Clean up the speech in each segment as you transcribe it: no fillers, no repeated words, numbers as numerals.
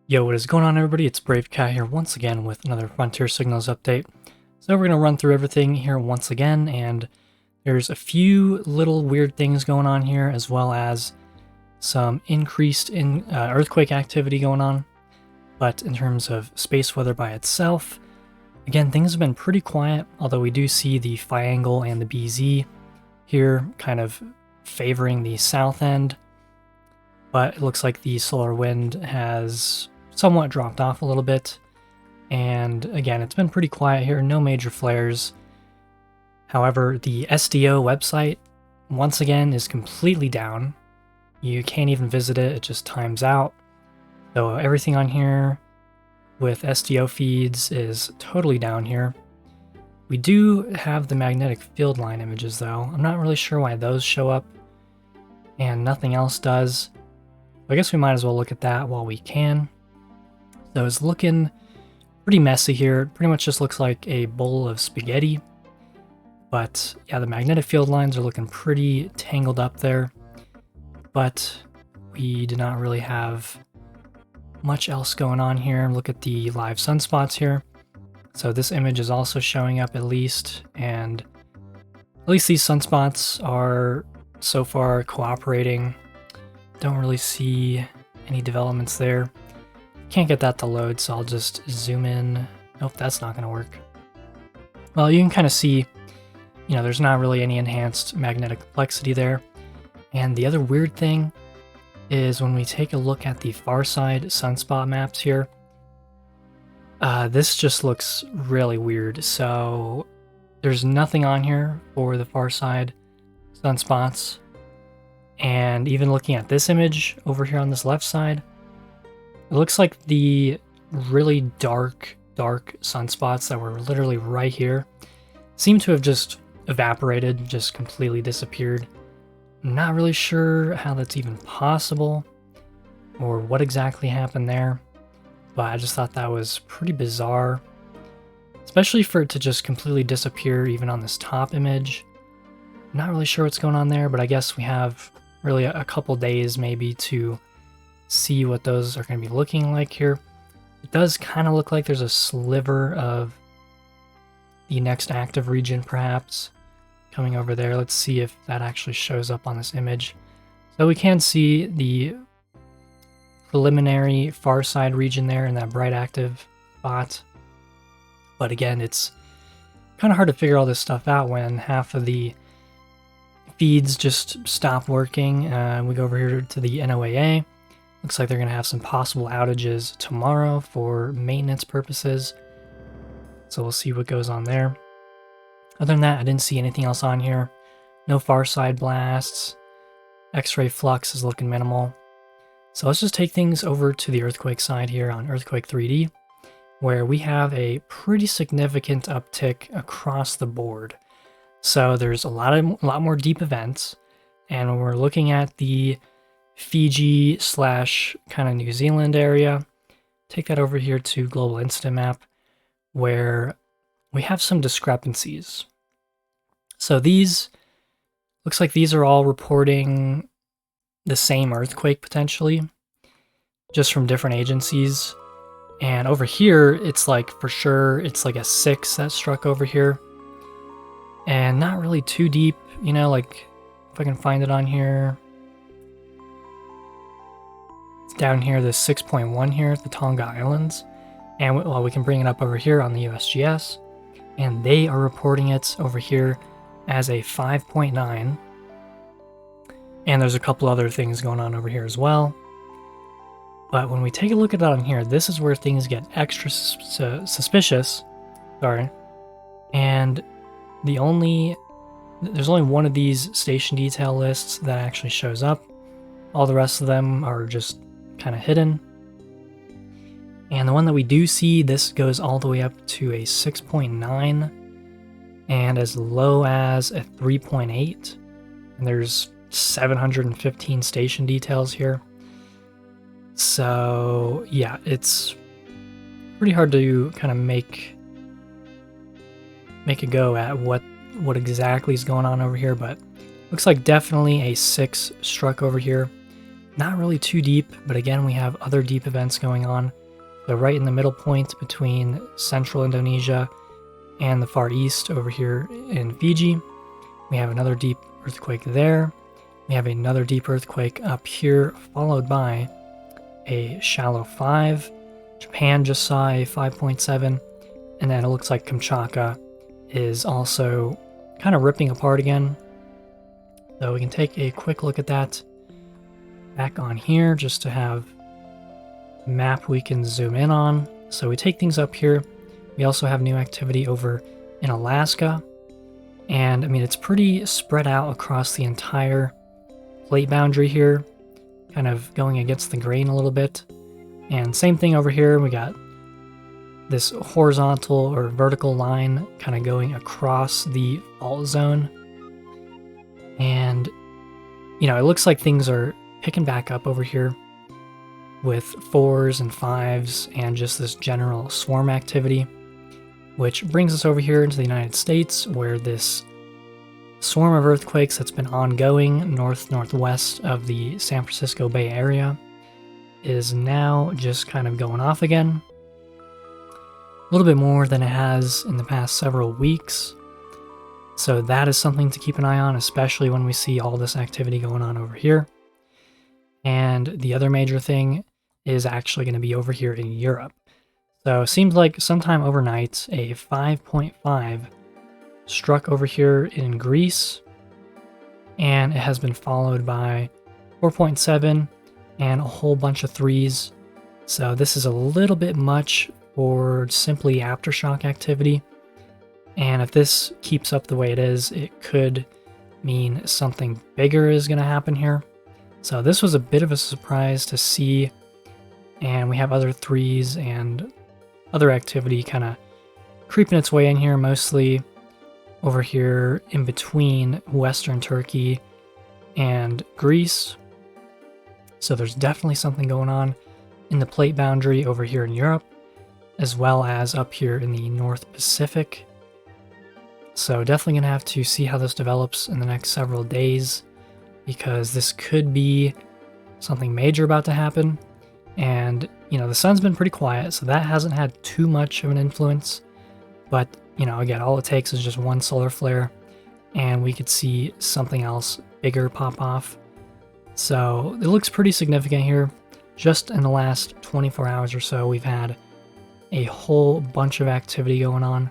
Yo, what is going on, everybody? It's Brave Cat here once again with another Frontier Signals update. So we're going to run through everything here once again, and there's a few little weird things going on here, as well as some increased earthquake activity going on. But in terms of space weather by itself, again, things have been pretty quiet, although we do see the phi angle and the BZ here kind of favoring the south end. But it looks like the solar wind has somewhat dropped off a little bit. And again, it's been pretty quiet here, no major flares. However, the SDO website, once again, is completely down. You can't even visit it, it just times out. So everything on here with SDO feeds is totally down here. We do have the magnetic field line images though. I'm not really sure why those show up and nothing else does. I guess we might as well look at that while we can. So it's looking pretty messy here. It pretty much just looks like a bowl of spaghetti. But yeah, the magnetic field lines are looking pretty tangled up there. But we do not really have much else going on here. Look at the live sunspots here. So this image is also showing up at least. And at least these sunspots are so far cooperating. Don't really see any developments there. Can't get that to load, so I'll just zoom in. Nope, that's not going to work. Well, you can kind of see, there's not really any enhanced magnetic complexity there. And the other weird thing is when we take a look at the far side sunspot maps here, this just looks really weird. So there's nothing on here for the far side sunspots. And even looking at this image over here on this left side, it looks like the really dark sunspots that were literally right here seem to have just evaporated, just completely disappeared. I'm not really sure how that's even possible or what exactly happened there, but I just thought that was pretty bizarre, especially for it to just completely disappear even on this top image. I'm not really sure what's going on there, but I guess we have really a couple days maybe to see what those are going to be looking like here. It does kind of look like there's a sliver of the next active region perhaps coming over there. Let's see if that actually shows up on this image. So we can see the preliminary far side region there in that bright active spot. But again, it's kind of hard to figure all this stuff out when half of the feeds just stop working. We go over here to the NOAA. Looks like they're going to have some possible outages tomorrow for maintenance purposes. So we'll see what goes on there. Other than that, I didn't see anything else on here. No far side blasts. X-ray flux is looking minimal. So let's just take things over to the earthquake side here on Earthquake 3D, where we have a pretty significant uptick across the board. So there's a lot more deep events, and when we're looking at the Fiji / kind of New Zealand area, take that over here to Global Incident Map, where we have some discrepancies. So looks like these are all reporting the same earthquake potentially, just from different agencies. And over here, it's like for sure, it's like a 6 that struck over here. And not really too deep, like if I can find it on here. It's down here, the 6.1 here at the Tonga Islands. And we can bring it up over here on the USGS. And they are reporting it over here as a 5.9. And there's a couple other things going on over here as well. But when we take a look at that on here, this is where things get extra suspicious. Sorry. And there's only one of these station detail lists that actually shows up. All the rest of them are just kind of hidden. And the one that we do see, this goes all the way up to a 6.9 and as low as a 3.8. And there's 715 station details here. So yeah, it's pretty hard to kind of make a go at what exactly is going on over here, but looks like definitely a 6 struck over here. not really too deep, but again, we have other deep events going on. So right in the middle point between central Indonesia and the Far East over here in Fiji, we have another deep earthquake there. We have another deep earthquake up here, followed by a shallow 5. Japan just saw a 5.7, and then it looks like Kamchatka is also kind of ripping apart again. So we can take a quick look at that back on here just to have a map we can zoom in on. So we take things up here. We also have new activity over in Alaska. And I mean, it's pretty spread out across the entire plate boundary here, kind of going against the grain a little bit. And same thing over here, we got this horizontal or vertical line kind of going across the fault zone. And, you know, it looks like things are picking back up over here with 4s and 5s and just this general swarm activity, which brings us over here into the United States, where this swarm of earthquakes that's been ongoing northwest of the San Francisco Bay Area is now just kind of going off again. A little bit more than it has in the past several weeks. So that is something to keep an eye on, especially when we see all this activity going on over here. And the other major thing is actually going to be over here in Europe. So it seems like sometime overnight, a 5.5 struck over here in Greece, and it has been followed by 4.7 and a whole bunch of 3s. So this is a little bit much for simply aftershock activity. And if this keeps up the way it is, it could mean something bigger is going to happen here. So this was a bit of a surprise to see. And we have other 3s and other activity kind of creeping its way in here, mostly over here in between Western Turkey and Greece. So there's definitely something going on in the plate boundary over here in Europe, as well as up here in the North Pacific. So definitely gonna have to see how this develops in the next several days, because this could be something major about to happen. And, you know, the sun's been pretty quiet, so that hasn't had too much of an influence. But, you know, again, all it takes is just one solar flare, and we could see something else bigger pop off. So it looks pretty significant here. Just in the last 24 hours or so, we've had a whole bunch of activity going on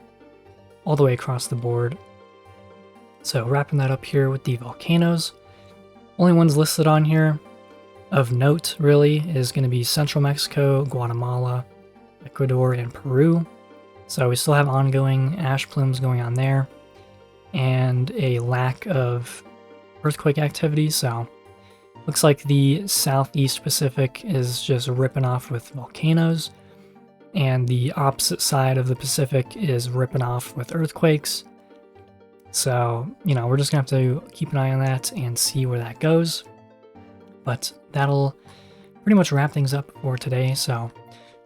all the way across the board. So wrapping that up here with the volcanoes. Only ones listed on here of note really is going to be Central Mexico, Guatemala, Ecuador, and Peru. So we still have ongoing ash plumes going on there and a lack of earthquake activity. So looks like the Southeast Pacific is just ripping off with volcanoes, and the opposite side of the Pacific is ripping off with earthquakes. So, you know, we're just going to have to keep an eye on that and see where that goes. But that'll pretty much wrap things up for today. So,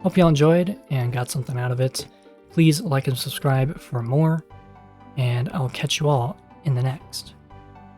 hope y'all enjoyed and got something out of it. Please like and subscribe for more, and I'll catch you all in the next.